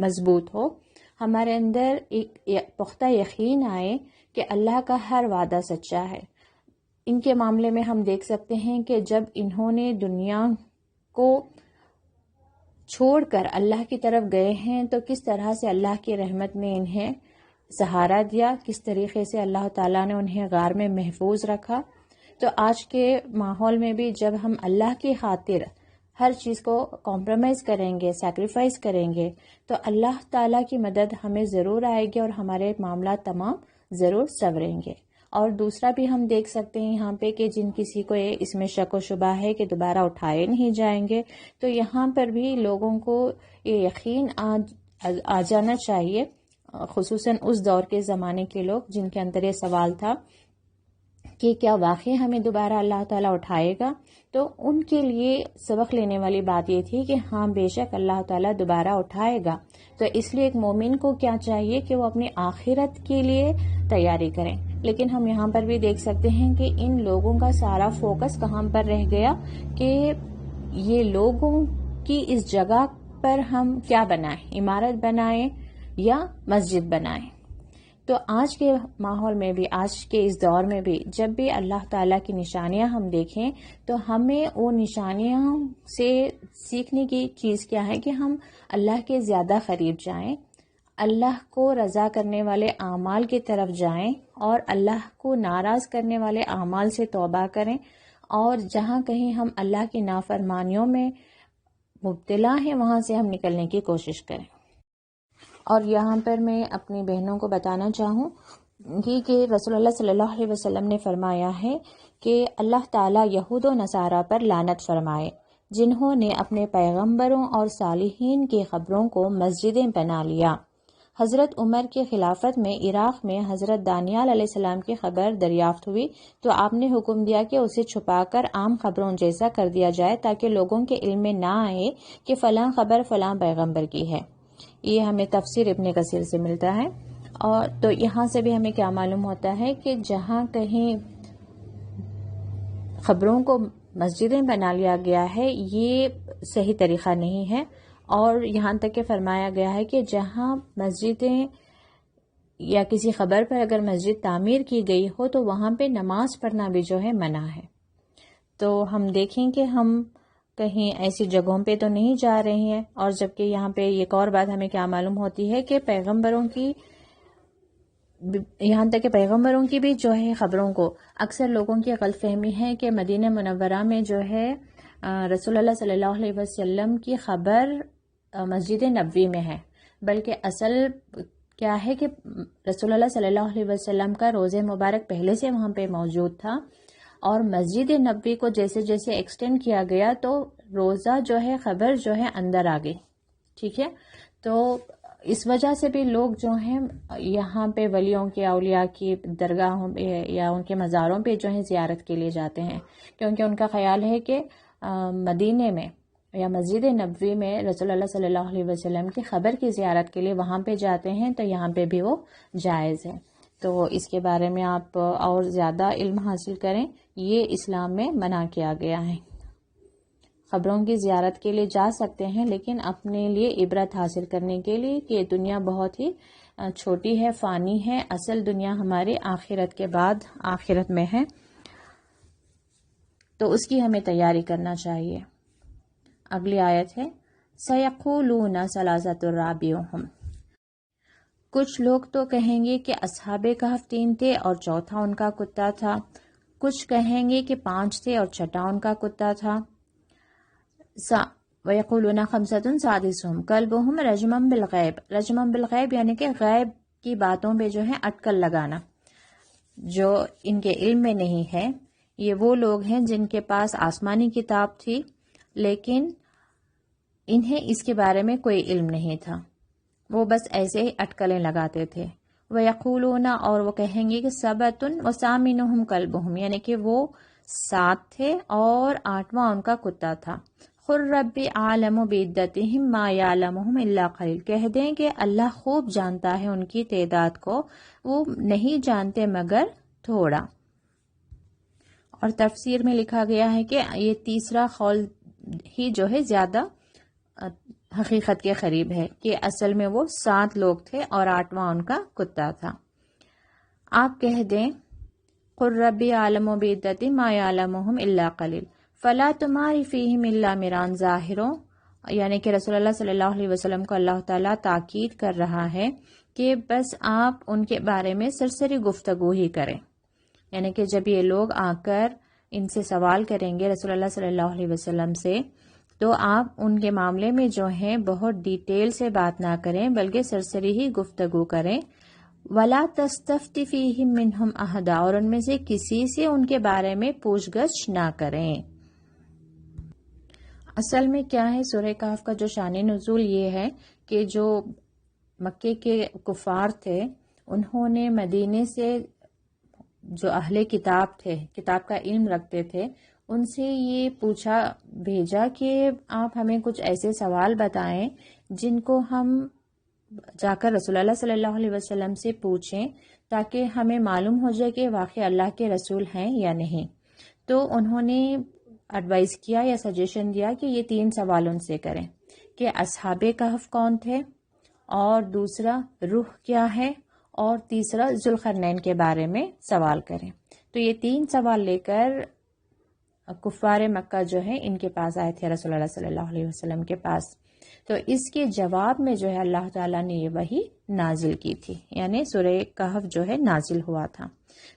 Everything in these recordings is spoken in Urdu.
مضبوط ہو، ہمارے اندر ایک پختہ یقین آئے کہ اللہ کا ہر وعدہ سچا ہے۔ ان کے معاملے میں ہم دیکھ سکتے ہیں کہ جب انہوں نے دنیا کو چھوڑ کر اللہ کی طرف گئے ہیں تو کس طرح سے اللہ کی رحمت نے انہیں سہارا دیا، کس طریقے سے اللہ تعالیٰ نے انہیں غار میں محفوظ رکھا۔ تو آج کے ماحول میں بھی جب ہم اللہ کی خاطر ہر چیز کو کمپرومائز کریں گے، سیکریفائز کریں گے، تو اللہ تعالیٰ کی مدد ہمیں ضرور آئے گی اور ہمارے معاملات تمام ضرور سنوریں گے۔ اور دوسرا بھی ہم دیکھ سکتے ہیں یہاں پہ کہ جن کسی کو اس میں شک و شبہ ہے کہ دوبارہ اٹھائے نہیں جائیں گے، تو یہاں پر بھی لوگوں کو یہ یقین آ جانا چاہیے، خصوصاً اس دور کے زمانے کے لوگ جن کے اندر یہ سوال تھا کہ کیا واقعی ہمیں دوبارہ اللہ تعالیٰ اٹھائے گا، تو ان کے لیے سبق لینے والی بات یہ تھی کہ ہاں بے شک اللہ تعالیٰ دوبارہ اٹھائے گا۔ تو اس لیے ایک مومن کو کیا چاہیے کہ وہ اپنی آخرت کے لیے تیاری کریں۔ لیکن ہم یہاں پر بھی دیکھ سکتے ہیں کہ ان لوگوں کا سارا فوکس کہاں پر رہ گیا کہ یہ لوگوں کی اس جگہ پر ہم کیا بنائیں، عمارت بنائیں یا مسجد بنائیں۔ تو آج کے ماحول میں بھی، آج کے اس دور میں بھی جب بھی اللہ تعالیٰ کی نشانیاں ہم دیکھیں تو ہمیں وہ نشانیاں سے سیکھنے کی چیز کیا ہے کہ ہم اللہ کے زیادہ قریب جائیں، اللہ کو رضا کرنے والے اعمال کی طرف جائیں اور اللہ کو ناراض کرنے والے اعمال سے توبہ کریں، اور جہاں کہیں ہم اللہ کی نافرمانیوں میں مبتلا ہیں وہاں سے ہم نکلنے کی کوشش کریں۔ اور یہاں پر میں اپنی بہنوں کو بتانا چاہوں گی کہ رسول اللہ صلی اللہ علیہ وسلم نے فرمایا ہے کہ اللہ تعالیٰ یہود و نصارہ پر لعنت فرمائے جنہوں نے اپنے پیغمبروں اور صالحین کی قبروں کو مسجدیں بنا لیا۔ حضرت عمر کی خلافت میں عراق میں حضرت دانیال علیہ السلام کی قبر دریافت ہوئی تو آپ نے حکم دیا کہ اسے چھپا کر عام قبروں جیسا کر دیا جائے تاکہ لوگوں کے علم میں نہ آئے کہ فلاں قبر فلاں پیغمبر کی ہے۔ یہ ہمیں تفسیر ابن کثیر سے ملتا ہے۔ اور تو یہاں سے بھی ہمیں کیا معلوم ہوتا ہے کہ جہاں کہیں قبروں کو مسجدیں بنا لیا گیا ہے یہ صحیح طریقہ نہیں ہے، اور یہاں تک کہ فرمایا گیا ہے کہ جہاں مسجدیں یا کسی قبر پر اگر مسجد تعمیر کی گئی ہو تو وہاں پہ نماز پڑھنا بھی جو ہے منع ہے۔ تو ہم دیکھیں کہ ہم کہیں ایسی جگہوں پہ تو نہیں جا رہے ہیں، اور جبکہ یہاں پہ ایک اور بات ہمیں کیا معلوم ہوتی ہے کہ پیغمبروں کی، یہاں تک کہ پیغمبروں کی بھی جو ہے خبروں کو اکثر لوگوں کی غلط فہمی ہے کہ مدینہ منورہ میں جو ہے رسول اللہ صلی اللہ علیہ وسلم کی خبر مسجد نبوی میں ہے، بلکہ اصل کیا ہے کہ رسول اللہ صلی اللہ علیہ وسلم کا روضہ مبارک پہلے سے وہاں پہ موجود تھا، اور مسجد نبوی کو جیسے جیسے ایکسٹینڈ کیا گیا تو روزہ جو ہے خبر جو ہے اندر آ گئی، ٹھیک ہے۔ تو اس وجہ سے بھی لوگ جو ہیں یہاں پہ ولیوں کے، اولیاء کی درگاہوں پہ یا ان کے مزاروں پہ جو ہے زیارت کے لیے جاتے ہیں، کیونکہ ان کا خیال ہے کہ مدینے میں یا مسجد نبوی میں رسول اللہ صلی اللہ علیہ وسلم کی خبر کی زیارت کے لیے وہاں پہ جاتے ہیں تو یہاں پہ بھی وہ جائز ہے۔ تو اس کے بارے میں آپ اور زیادہ علم حاصل کریں، یہ اسلام میں منع کیا گیا ہے۔ قبروں کی زیارت کے لیے جا سکتے ہیں لیکن اپنے لیے عبرت حاصل کرنے کے لیے کہ دنیا بہت ہی چھوٹی ہے، فانی ہے، اصل دنیا ہماری آخرت کے بعد آخرت میں ہے، تو اس کی ہمیں تیاری کرنا چاہیے۔ اگلی آیت ہے سَيَقُولُونَ ثَلَاثَةٌ رَابِعُهُمْ، کچھ لوگ تو کہیں گے کہ اصحاب کہف 3 تھے اور چوتھا ان کا کتا تھا، کچھ کہیں گے کہ 5 تھے اور چھٹا ان کا کتا تھا۔ وَيَقُولُونَ خَمْسَةٌ سَادِسُهُمْ كَلْبُهُمْ رَجْمًا بِالْغَيْبِ، رجمًا بالغیب یعنی کہ غیب کی باتوں پہ جو ہے اٹکل لگانا، جو ان کے علم میں نہیں ہے۔ یہ وہ لوگ ہیں جن کے پاس آسمانی کتاب تھی لیکن انہیں اس کے بارے میں کوئی علم نہیں تھا، وہ بس ایسے ہی اٹکلیں لگاتے تھے۔ وَيَقُولُونَ اور وہ کہیں گے کہ سَبْعَةٌ وَثَامِنُهُمْ كَلْبُهُمْ یعنی کہ وہ 7 تھے اور 8واں ان کا کتا تھا۔ قُل رَّبِّ أَعْلَمُ بِعِدَّتِهِم مَّا يَعْلَمُهُمْ إِلَّا قَلِيلٌ، کہہ دیں کہ اللہ خوب جانتا ہے ان کی تعداد کو، وہ نہیں جانتے مگر تھوڑا۔ اور تفسیر میں لکھا گیا ہے کہ یہ تیسرا قول ہی جو ہے زیادہ حقیقت کے قریب ہے کہ اصل میں وہ 7 لوگ تھے اور 8واں ان کا کتا تھا۔ آپ کہہ دیں قل ربی عالم و بعدتی ما یعلمہم الا قلیل فلا تماری فیہم الا مران ظاہروں، یعنی کہ رسول اللہ صلی اللہ علیہ وسلم کو اللہ تعالیٰ تاکید کر رہا ہے کہ بس آپ ان کے بارے میں سرسری گفتگو ہی کریں، یعنی کہ جب یہ لوگ آ کر ان سے سوال کریں گے رسول اللہ صلی اللہ علیہ وسلم سے، تو آپ ان کے معاملے میں جو ہیں بہت ڈیٹیل سے بات نہ کریں بلکہ سرسری ہی گفتگو کریں۔ وَلَا تَسْتَفْتِ فِيهِمْ مِنْهُمْ أَحَدًا، اور ان میں سے کسی سے ان کے بارے میں پوچھ گچھ نہ کریں۔ اصل میں کیا ہے سورہ کہف کا جو شان نزول یہ ہے کہ جو مکے کے کفار تھے انہوں نے مدینے سے جو اہل کتاب تھے، کتاب کا علم رکھتے تھے، ان سے یہ بھیجا کہ آپ ہمیں کچھ ایسے سوال بتائیں جن کو ہم جا کر رسول اللہ صلی اللہ علیہ وسلم سے پوچھیں تاکہ ہمیں معلوم ہو جائے کہ واقعی اللہ کے رسول ہیں یا نہیں۔ تو انہوں نے ایڈوائز کیا یا سجیشن دیا کہ یہ 3 سوال ان سے کریں کہ اصحاب کہف کون تھے، اور دوسرا روح کیا ہے، اور تیسرا ذوالقرنین کے بارے میں سوال کریں۔ تو یہ 3 سوال لے کر کفار مکہ جو ہے ان کے پاس آئے تھے رسول اللہ صلی اللہ علیہ وسلم کے پاس۔ تو اس کے جواب میں جو ہے اللہ تعالیٰ نے یہ وحی نازل کی تھی، یعنی سورہ کہف جو ہے نازل ہوا تھا۔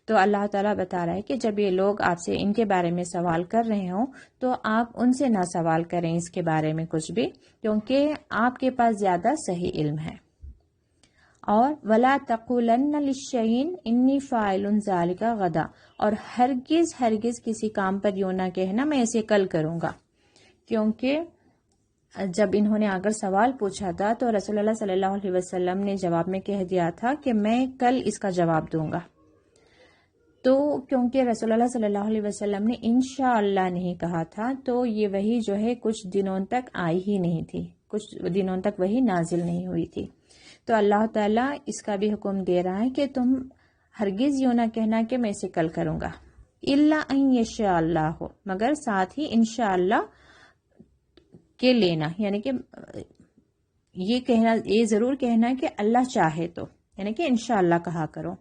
تو اللہ تعالیٰ بتا رہا ہے کہ جب یہ لوگ آپ سے ان کے بارے میں سوال کر رہے ہوں تو آپ ان سے نہ سوال کریں اس کے بارے میں کچھ بھی، کیونکہ آپ کے پاس زیادہ صحیح علم ہے۔ اور وَلَا تَقُولَنَّ لِلشَّيْءٍ إِنِّي فَاعِلٌ ذَلِكَ غَدًا، اور ہرگز کسی کام پر یوں نہ کہنا میں اسے کل کروں گا، کیونکہ جب انہوں نے اگر سوال پوچھا تھا تو رسول اللہ صلی اللہ علیہ وسلم نے جواب میں کہہ دیا تھا کہ میں کل اس کا جواب دوں گا۔ تو کیونکہ رسول اللہ صلی اللہ علیہ وسلم نے انشاءاللہ نہیں کہا تھا تو یہ وحی جو ہے کچھ دنوں تک آئی ہی نہیں تھی، کچھ دنوں تک وحی نازل نہیں ہوئی تھی۔ تو اللہ تعالیٰ اس کا بھی حکم دے رہا ہے کہ تم ہرگز یوں نہ کہنا کہ میں اسے کل کروں گا، الا ان یشاء اللہ، مگر ساتھ ہی انشاءاللہ کے لینا، یعنی کہ یہ ضرور کہنا کہ اللہ چاہے تو، یعنی کہ انشاءاللہ کہا کرو۔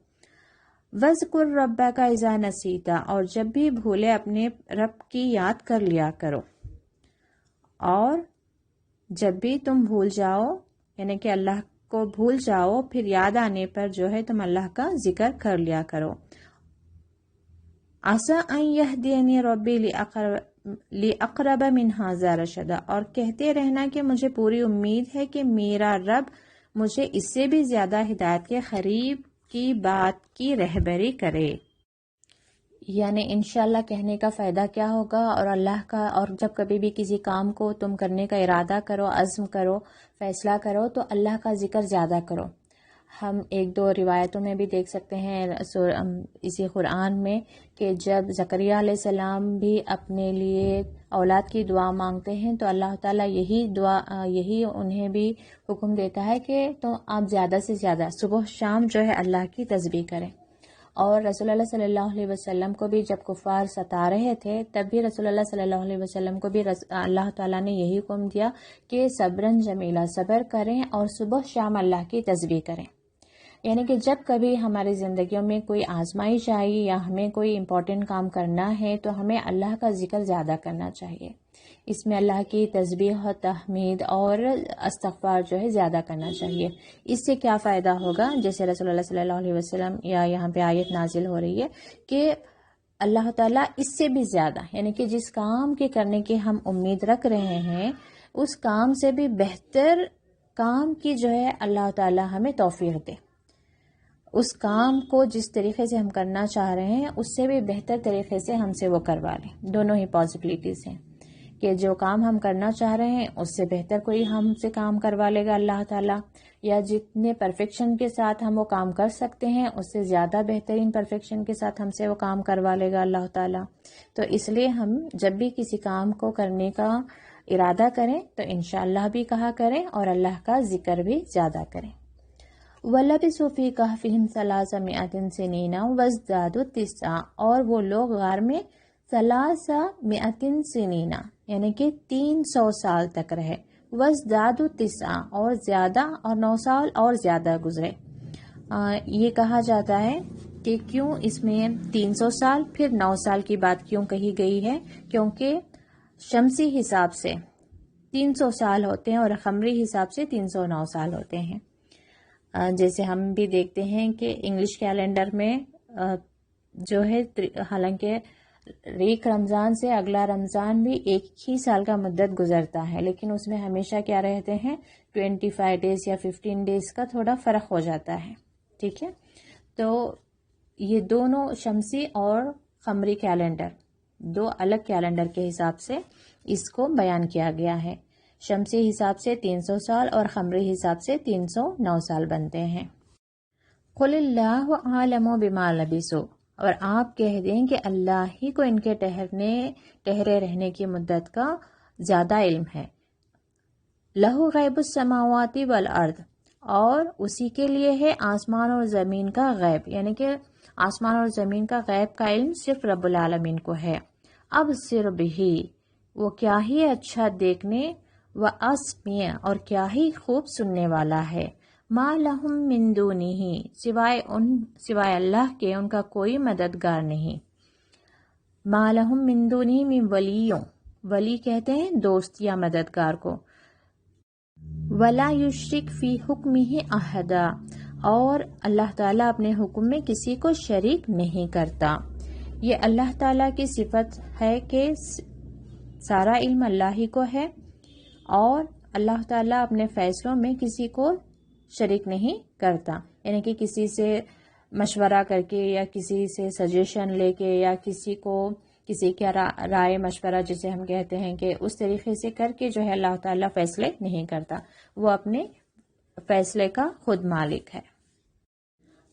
وَاذْكُرْ رَبَّكَ إِذَا نَسِيتَ، اور جب بھی بھولے اپنے رب کی یاد کر لیا کرو، اور جب بھی تم بھول جاؤ یعنی کہ اللہ کو بھول جاؤ پھر یاد آنے پر جو ہے تم اللہ کا ذکر کر لیا کرو۔ عَسَىٰ أَن يَهْدِيَنِي رَبِّي لِأَقْرَبَ مِنْ هَٰذَا رَشَدًا، اور کہتے رہنا کہ مجھے پوری امید ہے کہ میرا رب مجھے اس سے بھی زیادہ ہدایت کے قریب کی بات کی رہبری کرے۔ یعنی انشاءاللہ کہنے کا فائدہ کیا ہوگا، اور اللہ کا، اور جب کبھی بھی کسی کام کو تم کرنے کا ارادہ کرو، عزم کرو، فیصلہ کرو تو اللہ کا ذکر زیادہ کرو۔ ہم 1-2 روایتوں میں بھی دیکھ سکتے ہیں اسی قرآن میں کہ جب زکریا علیہ السلام بھی اپنے لیے اولاد کی دعا مانگتے ہیں تو اللہ تعالیٰ یہی انہیں بھی حکم دیتا ہے کہ تو آپ زیادہ سے زیادہ صبح شام جو ہے اللہ کی تسبیح کریں۔ اور رسول اللہ صلی اللہ علیہ وسلم کو بھی جب کفار ستا رہے تھے تب بھی رسول اللہ صلی اللہ علیہ وسلم کو بھی اللہ تعالیٰ نے یہی حکم دیا کہ صبرن جمیلا، صبر کریں اور صبح شام اللہ کی تسبیح کریں۔ یعنی کہ جب کبھی ہماری زندگیوں میں کوئی آزمائش آئی یا ہمیں کوئی امپورٹنٹ کام کرنا ہے تو ہمیں اللہ کا ذکر زیادہ کرنا چاہیے، اس میں اللہ کی تسبیح و تحمید اور استغفار جو ہے زیادہ کرنا چاہیے۔ اس سے کیا فائدہ ہوگا، جیسے رسول اللہ صلی اللہ علیہ وسلم یا یہاں پہ آیت نازل ہو رہی ہے کہ اللہ تعالیٰ اس سے بھی زیادہ، یعنی کہ جس کام کے کرنے کی ہم امید رکھ رہے ہیں اس کام سے بھی بہتر کام کی جو ہے اللہ تعالیٰ ہمیں توفیق دے، اس کام کو جس طریقے سے ہم کرنا چاہ رہے ہیں اس سے بھی بہتر طریقے سے ہم سے وہ کروا لیں۔ دونوں ہی پاسبلٹیز ہیں کہ جو کام ہم کرنا چاہ رہے ہیں اس سے بہتر کوئی ہم سے کام کروا لے گا اللہ تعالیٰ، یا جتنے پرفیکشن کے ساتھ ہم وہ کام کر سکتے ہیں اس سے زیادہ بہترین پرفیکشن کے ساتھ ہم سے وہ کام کروا لے گا اللہ تعالیٰ۔ تو اس لیے ہم جب بھی کسی کام کو کرنے کا ارادہ کریں تو انشاءاللہ بھی کہا کریں اور اللہ کا ذکر بھی زیادہ کریں۔ وَلَبِثُوا فِي كَهْفِهِمْ 300 سِنِينَ وَازْدَادُوا 9، اور وہ لوگ غار میں 300 سنین یعنی کہ 300 سال تک رہے، وَازْدَادُوا تِسْعًا اور زیادہ اور 9 سال اور زیادہ گزرے. یہ کہا جاتا ہے کہ کیوں اس میں 300 سال پھر 9 سال کی بات کیوں کہی گئی ہے، کیونکہ شمسی حساب سے 300 سال ہوتے ہیں اور قمری حساب سے 309 سال ہوتے ہیں. جیسے ہم بھی دیکھتے ہیں کہ انگلش کیلنڈر میں جو ہے حالانکہ ایک رمضان سے اگلا رمضان بھی ایک ہی سال کا مدت گزرتا ہے، لیکن اس میں ہمیشہ کیا رہتے ہیں 25 ڈیز یا 15 ڈیز کا تھوڑا فرق ہو جاتا ہے. ٹھیک ہے، تو یہ دونوں شمسی اور قمری کیلنڈر دو الگ کیلنڈر کے حساب سے اس کو بیان کیا گیا ہے. شمسی حساب سے 300 سال اور قمری حساب سے 309 سال بنتے ہیں. قل اللہ عالم بما لبثوا اور آپ کہہ دیں کہ اللہ ہی کو ان کے ٹھہرے رہنے کی مدت کا زیادہ علم ہے. لہ غیب السماوات والارض اور اسی کے لیے ہے آسمان اور زمین کا غیب، یعنی کہ آسمان اور زمین کا غیب کا علم صرف رب العالمین کو ہے. ابصر بہ وہ کیا ہی اچھا دیکھنے، واسمع اور کیا ہی خوب سننے والا ہے. ما لہم من دونہ سوائے اللہ کے ان کا کوئی مددگار نہیں. ما لہم من دونہ من ولی کہتے ہیں دوست یا مددگار کو. ولا یشرک فی حکمہ احدا اور اللہ تعالیٰ اپنے حکم میں کسی کو شریک نہیں کرتا. یہ اللہ تعالیٰ کی صفت ہے کہ سارا علم اللہ ہی کو ہے اور اللہ تعالیٰ اپنے فیصلوں میں کسی کو شریک نہیں کرتا، یعنی کہ کسی سے مشورہ کر کے یا کسی سے سجیشن لے کے یا کسی کا رائے مشورہ جسے ہم کہتے ہیں کہ اس طریقے سے کر کے جو ہے اللہ تعالیٰ فیصلے نہیں کرتا، وہ اپنے فیصلے کا خود مالک ہے.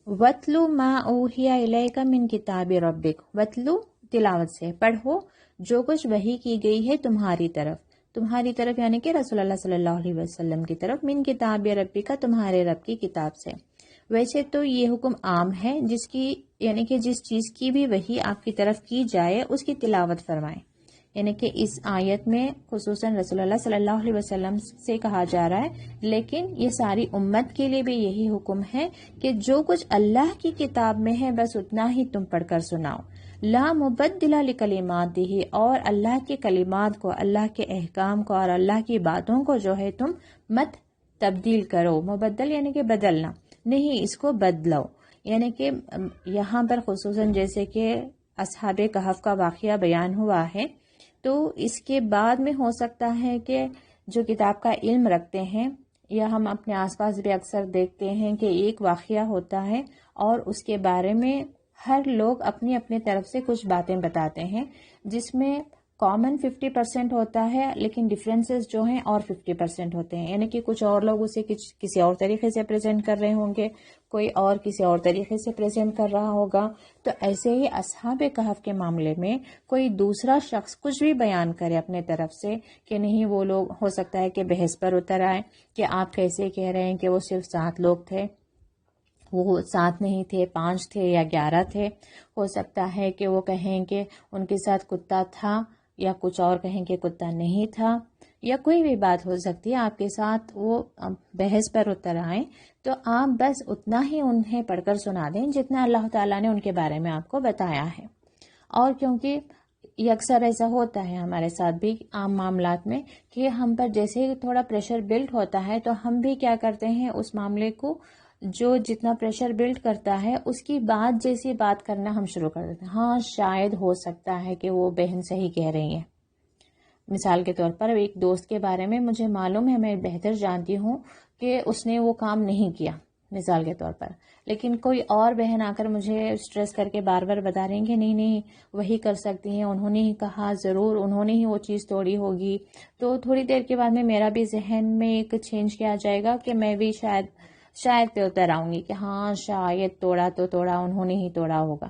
وَاتْلُ مَا أُوحِيَ إِلَيْكَ مِنْ کتاب ربک وَاتْلُ تلاوت سے پڑھو جو کچھ وحی کی گئی ہے تمہاری طرف یعنی کہ رسول اللہ صلی اللہ علیہ وسلم کی طرف، من کتاب ربی کا تمہارے رب کی کتاب سے. ویسے تو یہ حکم عام ہے یعنی کہ جس چیز کی بھی وحی آپ کی طرف کی جائے اس کی تلاوت فرمائیں، یعنی کہ اس آیت میں خصوصاً رسول اللہ صلی اللہ علیہ وسلم سے کہا جا رہا ہے، لیکن یہ ساری امت کے لیے بھی یہی حکم ہے کہ جو کچھ اللہ کی کتاب میں ہے بس اتنا ہی تم پڑھ کر سناؤ. لا مبدل لکلماتہ اور اللہ کے کلمات کو، اللہ کے احکام کو اور اللہ کی باتوں کو جو ہے تم مت تبدیل کرو. مبدل یعنی کہ بدلنا نہیں، اس کو بدلو. یعنی کہ یہاں پر خصوصاً جیسے کہ اصحاب کہف کا واقعہ بیان ہوا ہے، تو اس کے بعد میں ہو سکتا ہے کہ جو کتاب کا علم رکھتے ہیں یا ہم اپنے آس پاس بھی اکثر دیکھتے ہیں کہ ایک واقعہ ہوتا ہے اور اس کے بارے میں ہر لوگ اپنی اپنے طرف سے کچھ باتیں بتاتے ہیں، جس میں کامن 50% ہوتا ہے لیکن ڈفرینسز جو ہیں اور 50% ہوتے ہیں. یعنی کہ کچھ اور لوگ اسے کسی اور طریقے سے پریزنٹ کر رہے ہوں گے، کوئی اور کسی اور طریقے سے پریزنٹ کر رہا ہوگا. تو ایسے ہی اصحاب کہف کے معاملے میں کوئی دوسرا شخص کچھ بھی بیان کرے اپنے طرف سے کہ نہیں، وہ لوگ ہو سکتا ہے کہ بحث پر اتر آئے کہ آپ کیسے کہہ رہے ہیں کہ وہ صرف 7 لوگ تھے، وہ 7 نہیں تھے، 5 تھے یا 11 تھے. ہو سکتا ہے کہ وہ کہیں کہ ان کے ساتھ کتا تھا یا کچھ اور کہیں کہ کتا نہیں تھا، یا کوئی بھی بات ہو سکتی ہے آپ کے ساتھ وہ بحث پر اتر آئیں. تو آپ بس اتنا ہی انہیں پڑھ کر سنا دیں جتنا اللہ تعالیٰ نے ان کے بارے میں آپ کو بتایا ہے. اور کیونکہ یہ اکثر ایسا ہوتا ہے ہمارے ساتھ بھی عام معاملات میں کہ ہم پر جیسے ہی تھوڑا پریشر بلڈ ہوتا ہے تو ہم بھی کیا کرتے ہیں، اس معاملے کو جو جتنا پریشر بلڈ کرتا ہے اس کی بات جیسی بات کرنا ہم شروع کر دیتے ہیں. ہاں شاید ہو سکتا ہے کہ وہ بہن صحیح کہہ رہی ہیں. مثال کے طور پر ایک دوست کے بارے میں مجھے معلوم ہے، میں بہتر جانتی ہوں کہ اس نے وہ کام نہیں کیا مثال کے طور پر، لیکن کوئی اور بہن آ کر مجھے اسٹریس کر کے بار بار بتا رہی ہیں کہ نہیں وہی کر سکتی ہیں، انہوں نے ہی کہا، ضرور انہوں نے ہی وہ چیز توڑی ہوگی. تو تھوڑی دیر کے بعد میں میرا بھی ذہن میں ایک چینج کیا جائے گا کہ میں بھی شاید پہ اتر آؤں گی کہ ہاں شاید توڑا انہوں نے ہی توڑا ہوگا.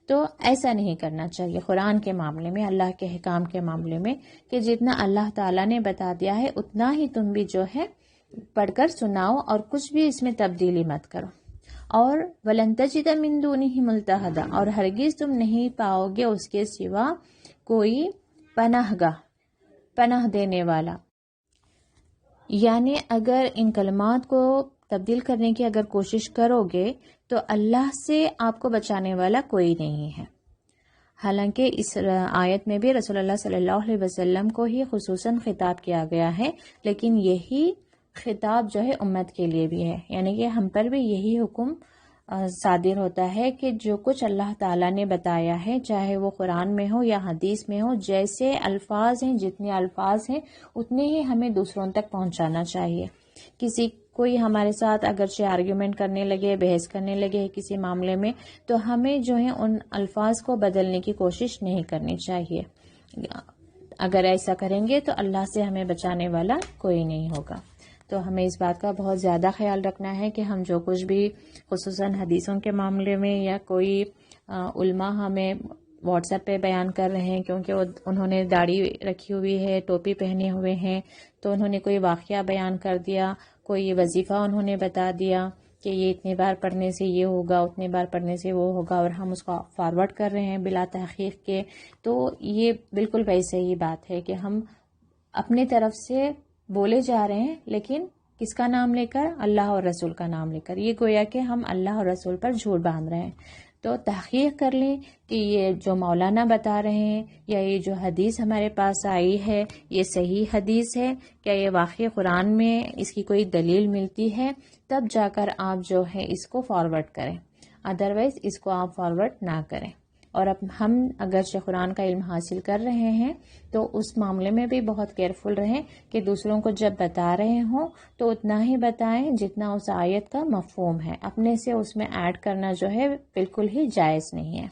تو ایسا نہیں کرنا چاہیے قرآن کے معاملے میں، اللہ کے احکام کے معاملے میں، کہ جتنا اللہ تعالیٰ نے بتا دیا ہے اتنا ہی تم بھی جو ہے پڑھ کر سناؤ اور کچھ بھی اس میں تبدیلی مت کرو. اور وَلَن تَجِدَ مِن دُونِهِ مُلْتَحَدًا اور ہرگز تم نہیں پاؤ گے اس کے سوا کوئی پناہ دینے والا. یعنی اگر ان کلمات کو تبدیل کرنے کی اگر کوشش کرو گے تو اللہ سے آپ کو بچانے والا کوئی نہیں ہے۔ حالانکہ اس آیت میں بھی رسول اللہ صلی اللہ علیہ وسلم کو ہی خصوصاً خطاب کیا گیا ہے، لیکن یہی خطاب جو ہے امت کے لیے بھی ہے، یعنی کہ ہم پر بھی یہی حکم صادر ہوتا ہے کہ جو کچھ اللہ تعالیٰ نے بتایا ہے، چاہے وہ قرآن میں ہو یا حدیث میں ہو، جیسے الفاظ ہیں، جتنے الفاظ ہیں اتنے ہی ہمیں دوسروں تک پہنچانا چاہیے۔ کوئی ہمارے ساتھ اگرچہ آرگیومنٹ کرنے لگے، بحث کرنے لگے کسی معاملے میں، تو ہمیں جو ہے ان الفاظ کو بدلنے کی کوشش نہیں کرنی چاہیے۔ اگر ایسا کریں گے تو اللہ سے ہمیں بچانے والا کوئی نہیں ہوگا۔ تو ہمیں اس بات کا بہت زیادہ خیال رکھنا ہے کہ ہم جو کچھ بھی خصوصاً حدیثوں کے معاملے میں یا کوئی علماء ہمیں واٹس ایپ پہ بیان کر رہے ہیں، کیونکہ انہوں نے داڑھی رکھی ہوئی ہے، ٹوپی پہنے ہوئے ہیں، تو انہوں نے کوئی واقعہ بیان کر دیا، کوئی وظیفہ انہوں نے بتا دیا کہ یہ اتنے بار پڑھنے سے یہ ہوگا، اتنے بار پڑھنے سے وہ ہوگا، اور ہم اس کو فارورڈ کر رہے ہیں بلا تحقیق کے، تو یہ بالکل ویسے ہی بات ہے کہ ہم اپنے طرف سے بولے جا رہے ہیں، لیکن کس کا نام لے کر؟ اللہ اور رسول کا نام لے کر۔ یہ گویا کہ ہم اللہ اور رسول پر جھوٹ باندھ رہے ہیں۔ تو تحقیق کر لیں کہ یہ جو مولانا بتا رہے ہیں یا یہ جو حدیث ہمارے پاس آئی ہے یہ صحیح حدیث ہے، کیا یہ واقعی قرآن میں اس کی کوئی دلیل ملتی ہے، تب جا کر آپ جو ہے اس کو فارورڈ کریں، ادروائز اس کو آپ فارورڈ نہ کریں۔ اور اب ہم اگرچہ قرآن کا علم حاصل کر رہے ہیں تو اس معاملے میں بھی بہت کیئرفل رہیں کہ دوسروں کو جب بتا رہے ہوں تو اتنا ہی بتائیں جتنا اس آیت کا مفہوم ہے، اپنے سے اس میں ایڈ کرنا جو ہے بالکل ہی جائز نہیں ہے۔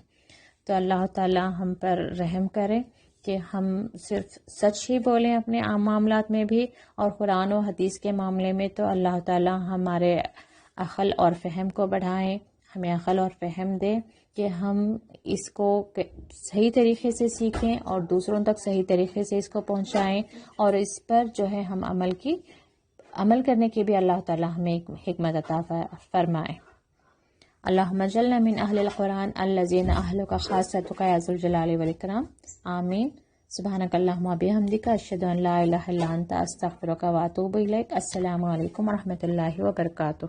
تو اللہ تعالی ہم پر رحم کرے کہ ہم صرف سچ ہی بولیں اپنے عام معاملات میں بھی، اور قرآن و حدیث کے معاملے میں تو اللہ تعالی ہمارے عقل اور فہم کو بڑھائیں، ہمیں عقل اور فہم دے کہ ہم اس کو صحیح طریقے سے سیکھیں اور دوسروں تک صحیح طریقے سے اس کو پہنچائیں، اور اس پر جو ہے ہم عمل کرنے کی بھی اللہ تعالی ہمیں حکمت عطا فرمائے۔ اللہم اجعلنا من اہل القرآن الذین اہلک خاصتک یا ذو الجلال والاکرام، آمین۔ سبحانک اللہم و بحمدک، اشہد ان لا الہ الا انت، استغفرک و اتوب الیک۔ السلام علیکم ورحمۃ اللہ وبرکاتہ۔